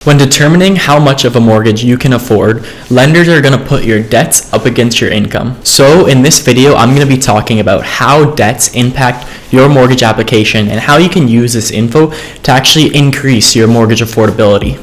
When determining how much of a mortgage you can afford, lenders are going to put your debts up against your income. So in this video, I'm going to be talking about how debts impact your mortgage application and how you can use this info to actually increase your mortgage affordability.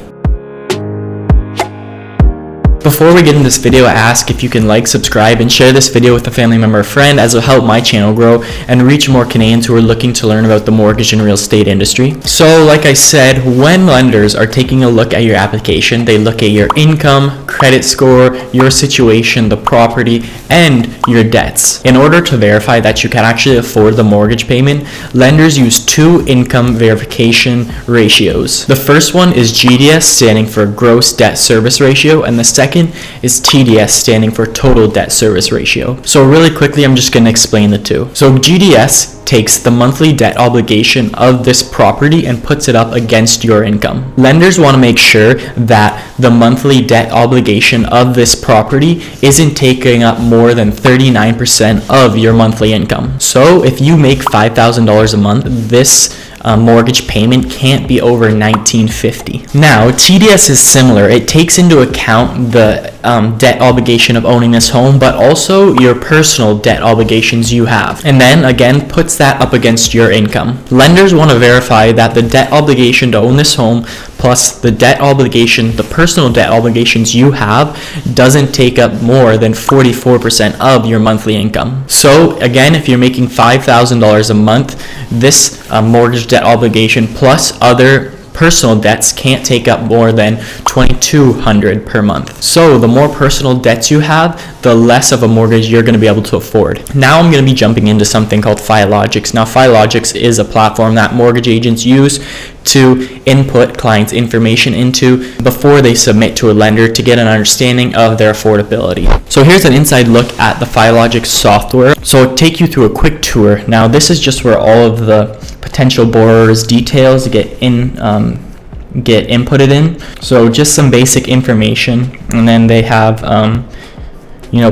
Before we get into this video, I ask if you can like, subscribe, and share this video with a family member or friend, as it will help my channel grow and reach more Canadians who are looking to learn about the mortgage and real estate industry. So like I said, when lenders are taking a look at your application, they look at your income, credit score, your situation, the property, and your debts. In order to verify that you can actually afford the mortgage payment, lenders use two income verification ratios. The first one is GDS, standing for gross debt service ratio, and the second is TDS, standing for total debt service ratio. So really quickly, I'm just going to explain the two. So GDS takes the monthly debt obligation of this property and puts it up against your income. Lenders want to make sure that the monthly debt obligation of this property isn't taking up more than 39% of your monthly income. So if you make $5,000 a month, this mortgage payment can't be over $1,950. Now, TDS is similar. It takes into account the debt obligation of owning this home, but also your personal debt obligations you have, and then again puts that up against your income. Lenders want to verify that the debt obligation to own this home plus the debt obligation, the personal debt obligations you have, doesn't take up more than 44% of your monthly income. So again, if you're making $5,000 a month, this mortgage debt obligation plus other personal debts can't take up more than $2,200 per month. So the more personal debts you have, the less of a mortgage you're going to be able to afford. Now I'm going to be jumping into something called Filogix. Now Filogix is a platform that mortgage agents use to input clients' information into before they submit to a lender to get an understanding of their affordability. So here's an inside look at the Filogix software. So I'll take you through a quick tour. Now this is just where all of the potential borrowers' details get inputted in. So just some basic information, and then they have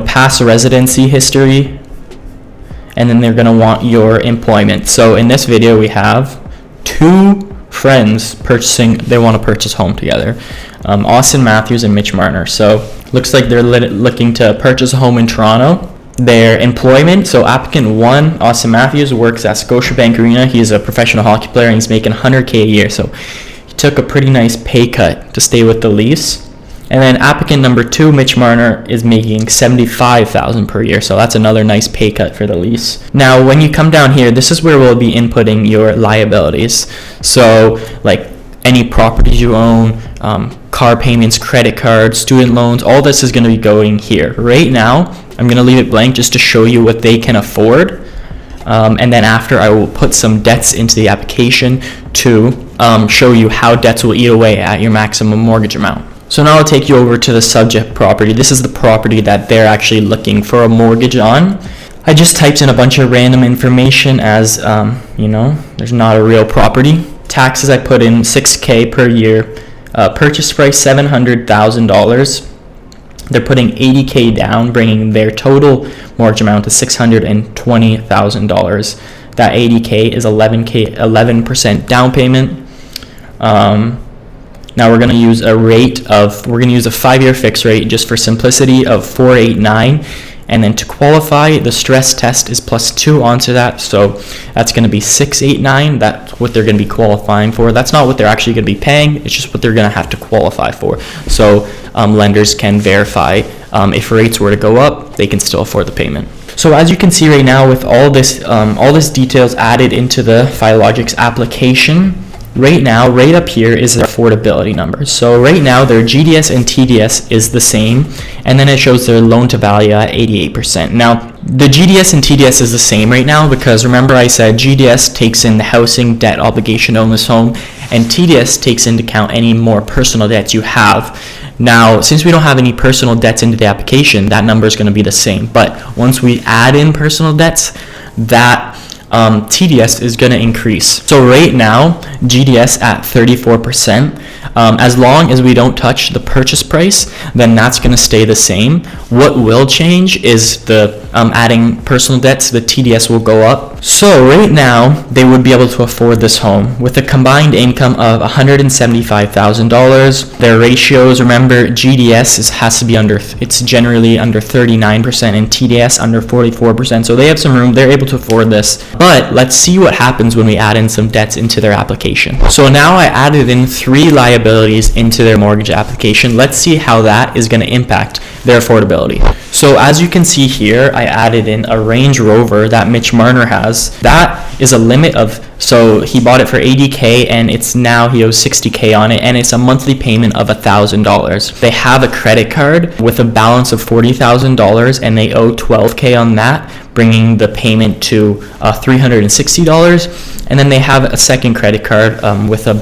past residency history, and then they're going to want your employment. So in this video we have two friends they want to purchase home together, Austin Matthews and Mitch Marner. So looks like they're looking to purchase a home in Toronto. Their employment, so applicant 1, Austin Matthews, works at Scotiabank Arena. He's a professional hockey player and he's making $100K a year, so he took a pretty nice pay cut to stay with the Leafs. And then applicant number 2, Mitch Marner, is making $75,000 per year, so that's another nice pay cut for the Leafs. Now when you come down here, this is where we'll be inputting your liabilities. So like any properties you own, car payments, credit cards, student loans, all this is going to be going here. Right now, I'm going to leave it blank just to show you what they can afford. And then after, I will put some debts into the application to show you how debts will eat away at your maximum mortgage amount. So now I'll take you over to the subject property. This is the property that they're actually looking for a mortgage on. I just typed in a bunch of random information as, there's not a real property. Taxes, I put in $6K per year. Purchase price $700,000. They're putting $80K down, bringing their total mortgage amount to $620,000. That $80K is 11% down payment. Now we're going to use a 5-year fixed rate just for simplicity of 489. And then to qualify, the stress test is +2 onto that, so that's going to be 689. That's what they're going to be qualifying for. That's not what they're actually going to be paying. It's just what they're going to have to qualify for. So lenders can verify if rates were to go up, they can still afford the payment. So as you can see right now, with all this details added into the Filogix application, right now, right up here is their affordability numbers. So right now, their GDS and TDS is the same, and then it shows their loan to value at 88%. Now, the GDS and TDS is the same right now because remember I said GDS takes in the housing debt obligation to own this home, and TDS takes into account any more personal debts you have. Now, since we don't have any personal debts into the application, that number is going to be the same. But once we add in personal debts, that TDS is going to increase. So right now, GDS at 34%. As long as we don't touch the purchase price, then that's going to stay the same. What will change is the adding personal debts, the TDS will go up. So right now, they would be able to afford this home with a combined income of $175,000. Their ratios, remember, GDS has to be it's generally under 39% and TDS under 44%. So they have some room. They're able to afford this. But let's see what happens when we add in some debts into their application. So now I added in 3 liabilities into their mortgage application. Let's see how that is going to impact their affordability. So as you can see here, I added in a Range Rover that Mitch Marner has. That is a limit of, so he bought it for $80K and it's now he owes $60K on it, and it's a monthly payment of $1,000. They have a credit card with a balance of $40,000 and they owe $12K on that, bringing the payment to $360. And then they have a second credit card with a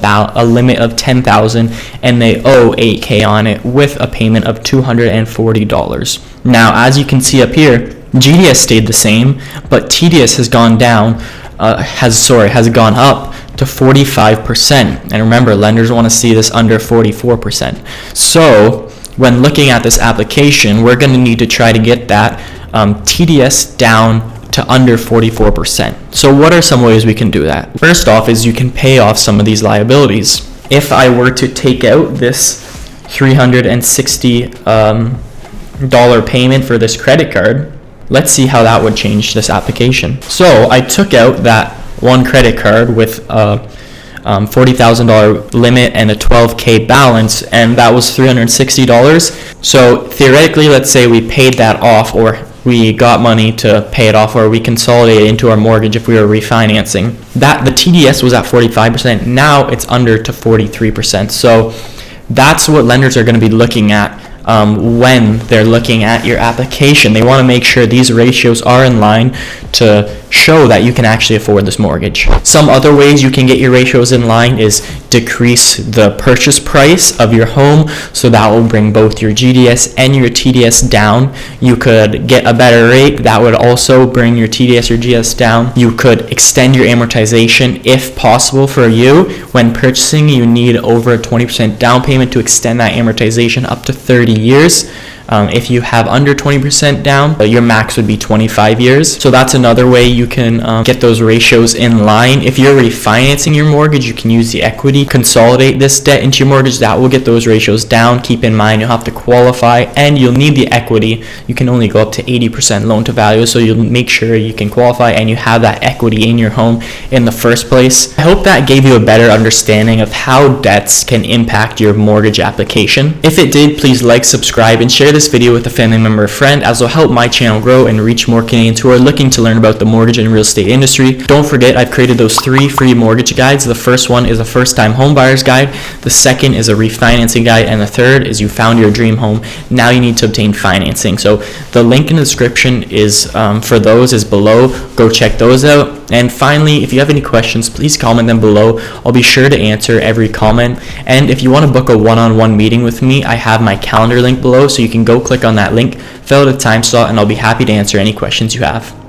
limit of $10,000 and they owe $8K on it with a payment of $240. Now, as you can see up here, GDS stayed the same, but TDS has gone down, has gone up to 45%. And remember, lenders want to see this under 44%. So when looking at this application, we're going to need to try to get that TDS down to under 44%. So what are some ways we can do that? First off is you can pay off some of these liabilities. If I were to take out this $360 payment for this credit card, let's see how that would change this application. So I took out that one credit card with a $40,000 limit and a $12K balance, and that was $360. So theoretically, let's say we paid that off, or we got money to pay it off, or we consolidated into our mortgage if we were refinancing. That the TDS was at 45%. Now it's under to 43%. So that's what lenders are going to be looking at when they're looking at your application. They want to make sure these ratios are in line to show that you can actually afford this mortgage. Some other ways you can get your ratios in line is decrease the purchase price of your home, so that will bring both your GDS and your TDS down. You could get a better rate, that would also bring your TDS or GDS down. You could extend your amortization if possible. For you, when purchasing, you need over a 20% down payment to extend that amortization up to 30 years. If you have under 20% down, your max would be 25 years. So that's another way you can get those ratios in line. If you're refinancing your mortgage, you can use the equity, consolidate this debt into your mortgage. That will get those ratios down. Keep in mind, you'll have to qualify and you'll need the equity. You can only go up to 80% loan to value, so you'll make sure you can qualify and you have that equity in your home in the first place. I hope that gave you a better understanding of how debts can impact your mortgage application. If it did, please like, subscribe, and share this video with a family member or friend, as will help my channel grow and reach more Canadians who are looking to learn about the mortgage and real estate industry. Don't forget, I've created those 3 free mortgage guides. The first one is a first-time home buyer's guide, the second is a refinancing guide, and the third is you found your dream home. Now you need to obtain financing. So the link in the description is for those is below. Go check those out. And finally, if you have any questions, please comment them below. I'll be sure to answer every comment. And if you want to book a one-on-one meeting with me, I have my calendar link below, so you can go click on that link, fill out a time slot, and I'll be happy to answer any questions you have.